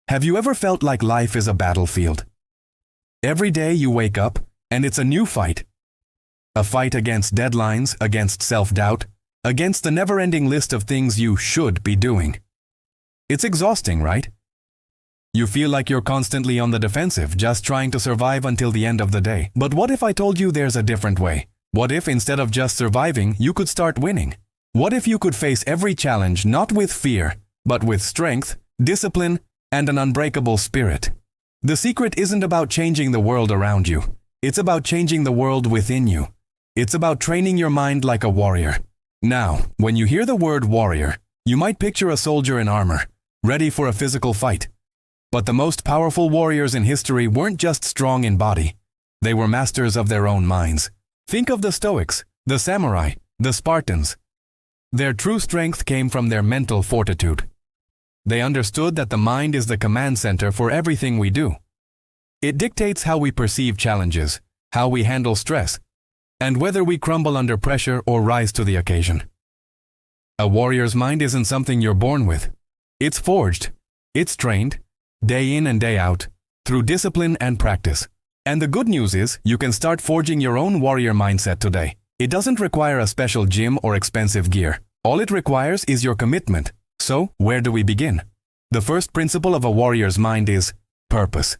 Have you ever felt like life is a battlefield? Every day you wake up, and it's a new fight. A fight against deadlines, against self-doubt, against the never-ending list of things you should be doing. It's exhausting, right? You feel like you're constantly on the defensive, just trying to survive until the end of the day. But what if I told you there's a different way? What if instead of just surviving, you could start winning? What if you could face every challenge not with fear, but with strength, discipline, and an unbreakable spirit? The secret isn't about changing the world around you. It's about changing the world within you. It's about training your mind like a warrior. Now, when you hear the word warrior, you might picture a soldier in armor, ready for a physical fight. But the most powerful warriors in history weren't just strong in body. They were masters of their own minds. Think of the Stoics, the samurai, the Spartans. Their true strength came from their mental fortitude. They understood that the mind is the command center for everything we do. It dictates how we perceive challenges, how we handle stress, and whether we crumble under pressure or rise to the occasion. A warrior's mind isn't something you're born with. It's forged. It's trained, day in and day out, through discipline and practice. And the good news is, you can start forging your own warrior mindset today. It doesn't require a special gym or expensive gear. All it requires is your commitment. So, where do we begin? The first principle of a warrior's mind is purpose.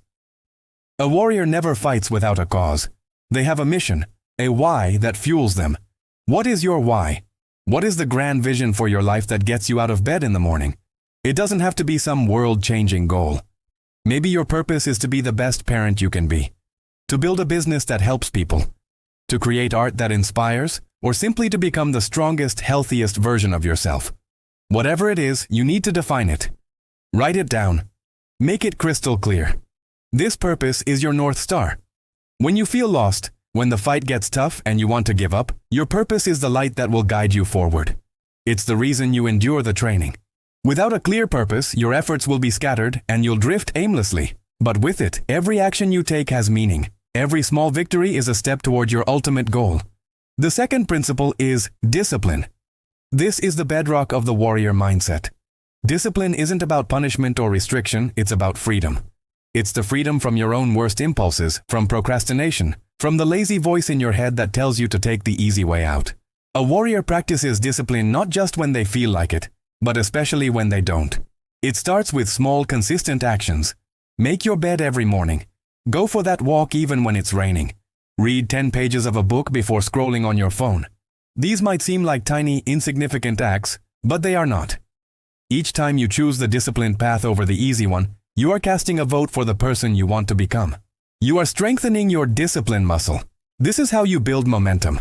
A warrior never fights without a cause. They have a mission, a why that fuels them. What is your why? What is the grand vision for your life that gets you out of bed in the morning? It doesn't have to be some world-changing goal. Maybe your purpose is to be the best parent you can be, to build a business that helps people, to create art that inspires, or simply to become the strongest, healthiest version of yourself. Whatever it is, you need to define it. Write it down. Make it crystal clear. This purpose is your North Star. When you feel lost, when the fight gets tough and you want to give up, your purpose is the light that will guide you forward. It's the reason you endure the training. Without a clear purpose, your efforts will be scattered and you'll drift aimlessly. But with it, every action you take has meaning. Every small victory is a step toward your ultimate goal. The second principle is discipline. This is the bedrock of the warrior mindset. Discipline isn't about punishment or restriction, it's about freedom. It's the freedom from your own worst impulses, from procrastination, from the lazy voice in your head that tells you to take the easy way out. A warrior practices discipline not just when they feel like it, but especially when they don't. It starts with small, consistent actions. Make your bed every morning. Go for that walk even when it's raining. Read 10 pages of a book before scrolling on your phone. These might seem like tiny, insignificant acts, but they are not. Each time you choose the disciplined path over the easy one, you are casting a vote for the person you want to become. You are strengthening your discipline muscle. This is how you build momentum.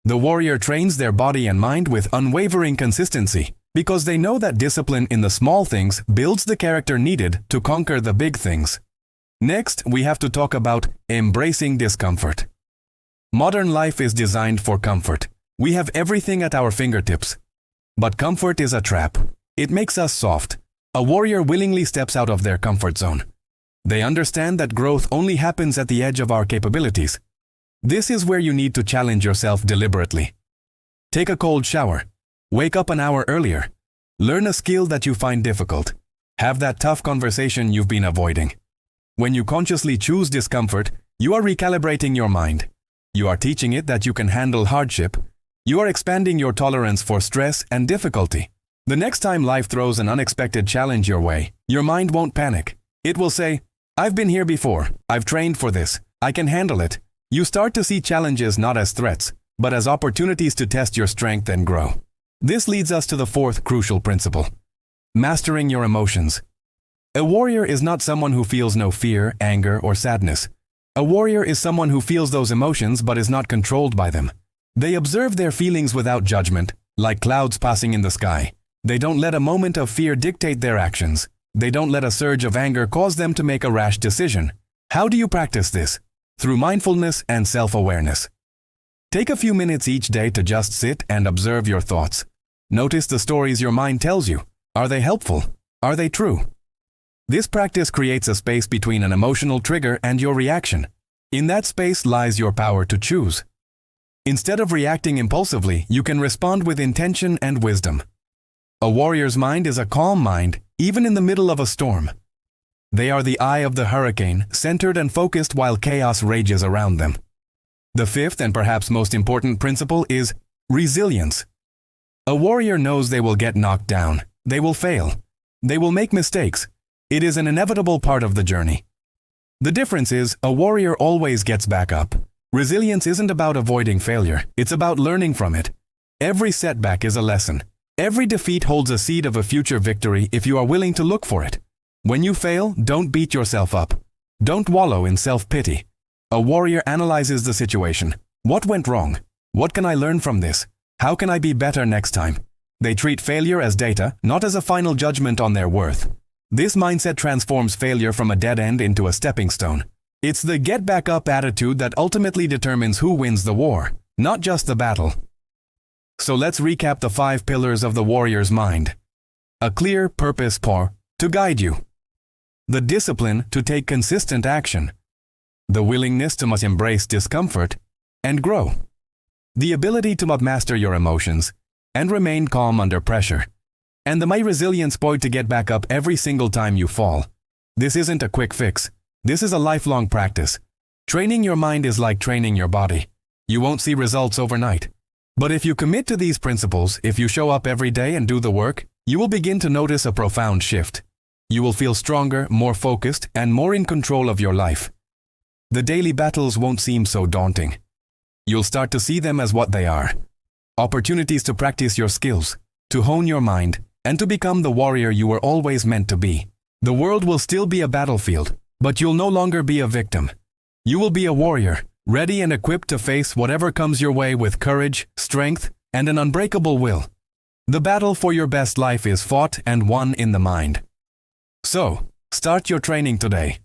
The warrior trains their body and mind with unwavering consistency because they know that discipline in the small things builds the character needed to conquer the big things. Next, we have to talk about embracing discomfort. Modern life is designed for comfort. We have everything at our fingertips. But comfort is a trap. It makes us soft. A warrior willingly steps out of their comfort zone. They understand that growth only happens at the edge of our capabilities. This is where you need to challenge yourself deliberately. Take a cold shower. Wake up an hour earlier. Learn a skill that you find difficult. Have that tough conversation you've been avoiding. When you consciously choose discomfort, you are recalibrating your mind. You are teaching it that you can handle hardship. You are expanding your tolerance for stress and difficulty. The next time life throws an unexpected challenge your way, your mind won't panic. It will say, "I've been here before. I've trained for this. I can handle it." You start to see challenges not as threats, but as opportunities to test your strength and grow. This leads us to the fourth crucial principle: mastering your emotions. A warrior is not someone who feels no fear, anger, or sadness. A warrior is someone who feels those emotions but is not controlled by them. They observe their feelings without judgment, like clouds passing in the sky. They don't let a moment of fear dictate their actions. They don't let a surge of anger cause them to make a rash decision. How do you practice this? Through mindfulness and self-awareness. Take a few minutes each day to just sit and observe your thoughts. Notice the stories your mind tells you. Are they helpful? Are they true? This practice creates a space between an emotional trigger and your reaction. In that space lies your power to choose. Instead of reacting impulsively, you can respond with intention and wisdom. A warrior's mind is a calm mind, even in the middle of a storm. They are the eye of the hurricane, centered and focused while chaos rages around them. The fifth and perhaps most important principle is resilience. A warrior knows they will get knocked down. They will fail. They will make mistakes. It is an inevitable part of the journey. The difference is, a warrior always gets back up. Resilience isn't about avoiding failure. It's about learning from it. Every setback is a lesson. Every defeat holds a seed of a future victory if you are willing to look for it. When you fail, don't beat yourself up. Don't wallow in self-pity. A warrior analyzes the situation. What went wrong? What can I learn from this? How can I be better next time? They treat failure as data, not as a final judgment on their worth. This mindset transforms failure from a dead end into a stepping stone. It's the get back up attitude that ultimately determines who wins the war, not just the battle. So let's recap the 5 pillars of the warrior's mind. A clear purpose to guide you. The discipline to take consistent action. The willingness to embrace discomfort and grow. The ability to master your emotions and remain calm under pressure. And the resilience to get back up every single time you fall. This isn't a quick fix. This is a lifelong practice. Training your mind is like training your body. You won't see results overnight. But if you commit to these principles, if you show up every day and do the work, you will begin to notice a profound shift. You will feel stronger, more focused, and more in control of your life. The daily battles won't seem so daunting. You'll start to see them as what they are. Opportunities to practice your skills, to hone your mind, and to become the warrior you were always meant to be. The world will still be a battlefield, but you'll no longer be a victim. You will be a warrior, ready and equipped to face whatever comes your way with courage, strength, and an unbreakable will. The battle for your best life is fought and won in the mind. So, start your training today.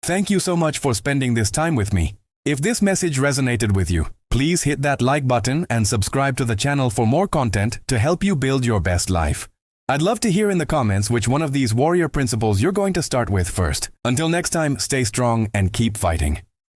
Thank you so much for spending this time with me. If this message resonated with you, please hit that like button and subscribe to the channel for more content to help you build your best life. I'd love to hear in the comments which one of these warrior principles you're going to start with first. Until next time, stay strong and keep fighting.